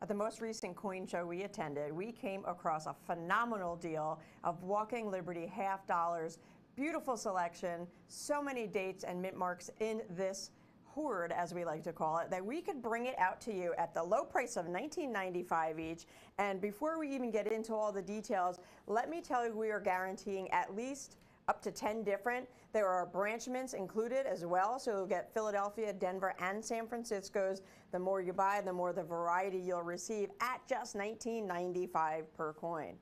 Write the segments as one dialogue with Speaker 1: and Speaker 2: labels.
Speaker 1: At the most recent coin show we attended, we came across a phenomenal deal of Walking Liberty half dollars. Beautiful selection, so many dates and mint marks in this hoard, as we like to call it, that we could bring it out to you at the low price of $19.95 each. And before we even get into all the details, let me tell you, we are guaranteeing at least up to 10 different. There are branch mints included as well, so you'll get Philadelphia, Denver, and San Francisco's. The more you buy, the more the variety you'll receive at just $19.95 per coin.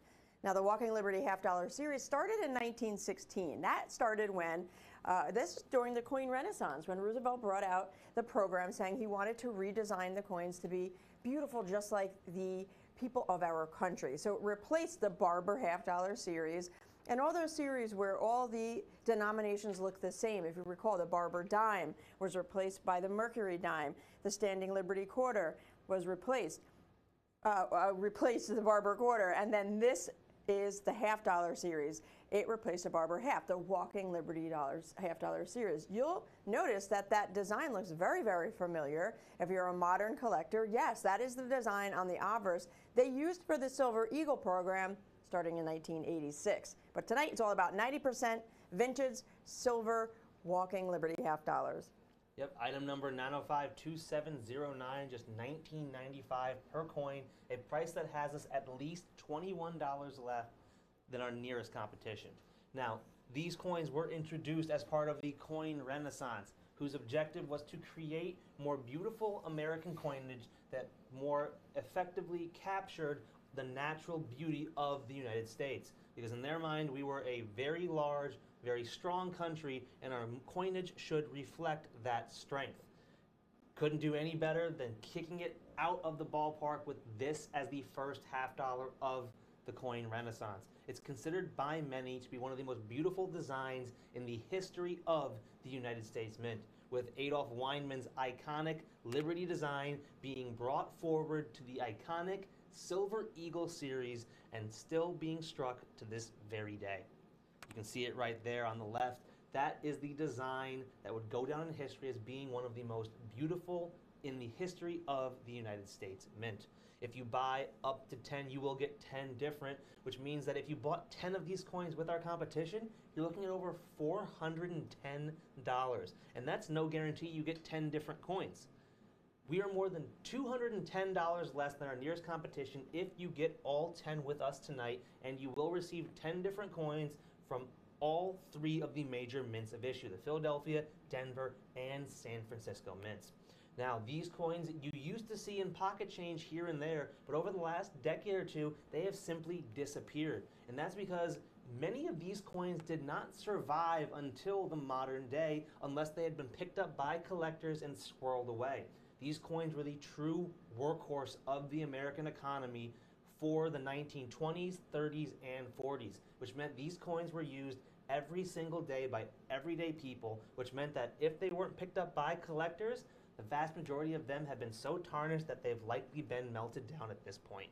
Speaker 1: Now, the Walking Liberty half dollar series started in 1916. That started when, this during the coin renaissance, when Roosevelt brought out the program saying he wanted to redesign the coins to be beautiful just like the people of our country. So it replaced the Barber half dollar series and all those series where all the denominations look the same. If you recall, the Barber dime was replaced by the Mercury dime. The Standing Liberty quarter was replaced the Barber quarter, and then this is the half dollar series. It replaced the Barber half, the Walking Liberty half dollar series. You'll notice that that design looks very, very familiar. If you're a modern collector, yes, that is the design on the obverse they used for the Silver Eagle program starting in 1986. But tonight it's all about 90% vintage silver Walking Liberty half dollars.
Speaker 2: Yep, item number 9052709, just $19.95 per coin, a price that has us at least $21 left than our nearest competition. Now, these coins were introduced as part of the coin renaissance, whose objective was to create more beautiful American coinage that more effectively captured the natural beauty of the United States. Because in their mind, we were a very large, very strong country, and our coinage should reflect that strength. Couldn't do any better than kicking it out of the ballpark with this as the first half dollar of the coin renaissance. It's considered by many to be one of the most beautiful designs in the history of the United States Mint, with Adolph Weinman's iconic Liberty design being brought forward to the iconic Silver Eagle series and still being struck to this very day. You can see it right there on the left. That is the design that would go down in history as being one of the most beautiful in the history of the United States Mint. If you buy up to 10, you will get 10 different, which means that if you bought 10 of these coins with our competition, you're looking at over $410. And that's no guarantee you get 10 different coins. We are more than $210 less than our nearest competition if you get all 10 with us tonight, and you will receive 10 different coins from all three of the major mints of issue, the Philadelphia, Denver, and San Francisco mints. Now, these coins you used to see in pocket change here and there, but over the last decade or two, they have simply disappeared. And that's because many of these coins did not survive until the modern day unless they had been picked up by collectors and squirreled away. These coins were the true workhorse of the American economy for the 1920s, 30s, and 40s, which meant these coins were used every single day by everyday people, which meant that if they weren't picked up by collectors, the vast majority of them have been so tarnished that they've likely been melted down at this point.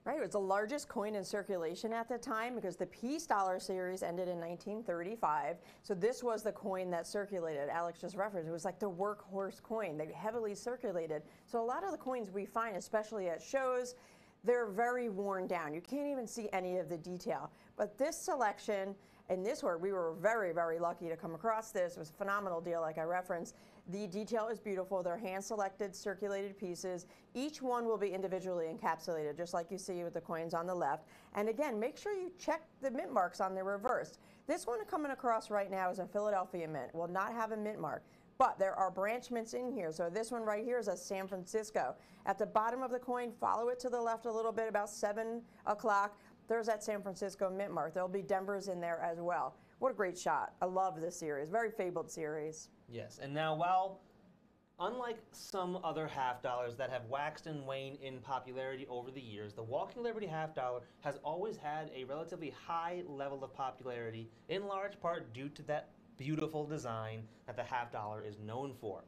Speaker 1: Right, it was the largest coin in circulation at the time because the Peace Dollar series ended in 1935. So this was the coin that circulated. Alex just referenced, it was like the workhorse coin. They heavily circulated. So a lot of the coins we find, especially at shows, they're very worn down. You can't even see any of the detail. But this selection and this hoard, we were very, very lucky to come across this. It was a phenomenal deal, like I referenced. The detail is beautiful. They're hand-selected, circulated pieces. Each one will be individually encapsulated, just like you see with the coins on the left. And again, make sure you check the mint marks on the reverse. This one coming across right now is a Philadelphia mint. Will not have a mint mark. But there are branch mints in here. So this one right here is a San Francisco. At the bottom of the coin, follow it to the left a little bit, about 7 o'clock. There's that San Francisco mint mark. There'll be Denver's in there as well. What a great shot. I love this series. Very fabled series.
Speaker 2: Yes, and now while unlike some other half dollars that have waxed and waned in popularity over the years, the Walking Liberty half dollar has always had a relatively high level of popularity, in large part due to that beautiful design that the half dollar is known for.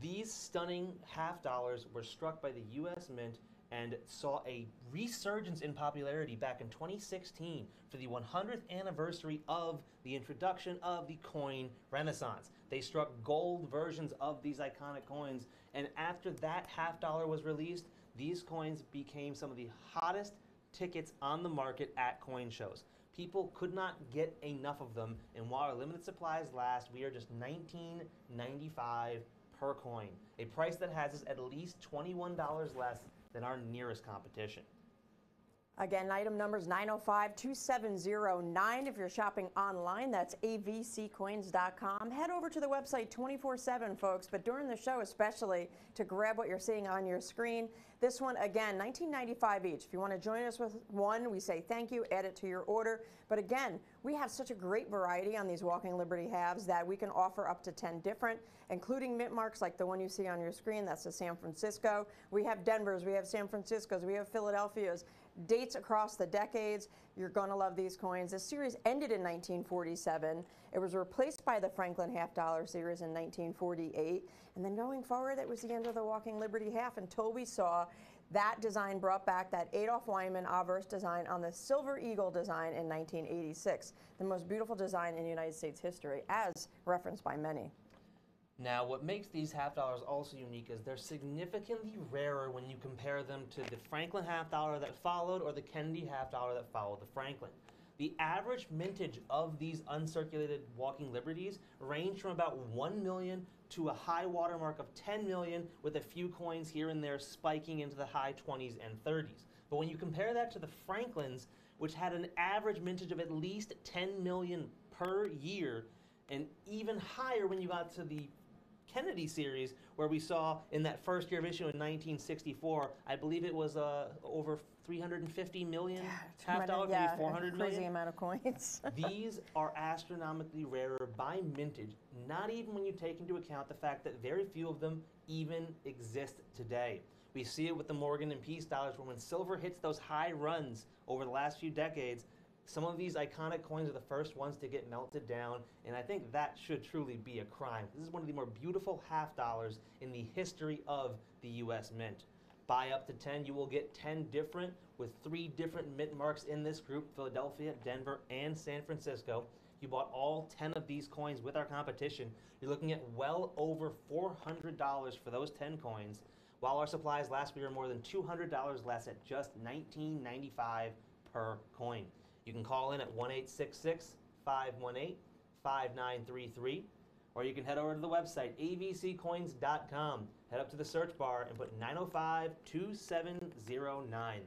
Speaker 2: These stunning half dollars were struck by the U.S. Mint and saw a resurgence in popularity back in 2016 for the 100th anniversary of the introduction of the coin renaissance. They struck gold versions of these iconic coins, and after that $50 was released, these coins became some of the hottest tickets on the market at coin shows. People could not get enough of them, and while our limited supplies last, we are just $19.95 per coin, a price that has us at least $21 less than our nearest competition.
Speaker 1: Again, item number is 905-2709. If you're shopping online, that's avccoins.com. Head over to the website 24/7, folks, but during the show especially to grab what you're seeing on your screen. This one, again, $19.95 each. If you want to join us with one, we say thank you, add it to your order. But again, we have such a great variety on these Walking Liberty halves that we can offer up to 10 different, including mint marks like the one you see on your screen. That's the San Francisco. We have Denver's, we have San Francisco's, we have Philadelphia's. Dates across the decades. You're going to love these coins. This series ended in 1947. It was replaced by the Franklin $50 series in 1948. And then going forward, it was the end of the Walking Liberty half until we saw that design brought back, that Adolph Wyman obverse design on the Silver Eagle design in 1986. The most beautiful design in United States history, as referenced by many.
Speaker 2: Now, what makes these $50 also unique is they're significantly rarer when you compare them to the Franklin $50 that followed or the Kennedy $50 that followed the Franklin. The average mintage of these uncirculated Walking Liberties ranged from about 1 million to a high watermark of 10 million, with a few coins here and there spiking into the high 20s and 30s. But when you compare that to the Franklins, which had an average mintage of at least 10 million per year, and even higher when you got to the Kennedy series, where we saw in that first year of issue in 1964, I believe it was over 350 million, $50, maybe 400 million.
Speaker 1: Crazy amount of coins.
Speaker 2: These are astronomically rarer by mintage, not even when you take into account the fact that very few of them even exist today. We see it with the Morgan and Peace dollars, where when silver hits those high runs over the last few decades, some of these iconic coins are the first ones to get melted down, and I think that should truly be a crime. This is one of the more beautiful $50 in the history of the U.S. Mint. Buy up to 10, you will get 10 different, with 3 different mint marks in this group: Philadelphia, Denver, and San Francisco. If you bought all 10 of these coins with our competition, you're looking at well over $400 for those 10 coins. While our supplies last, we were more than $200 less at just $19.95 per coin. You can call in at 1-866-518-5933, or you can head over to the website, avccoins.com. Head up to the search bar and put 905-2709.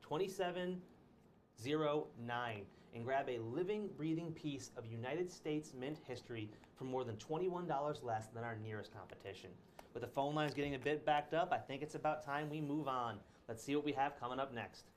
Speaker 2: 905-2709. And grab a living, breathing piece of United States Mint history for more than $21 less than our nearest competition. With the phone lines getting a bit backed up, I think it's about time we move on. Let's see what we have coming up next.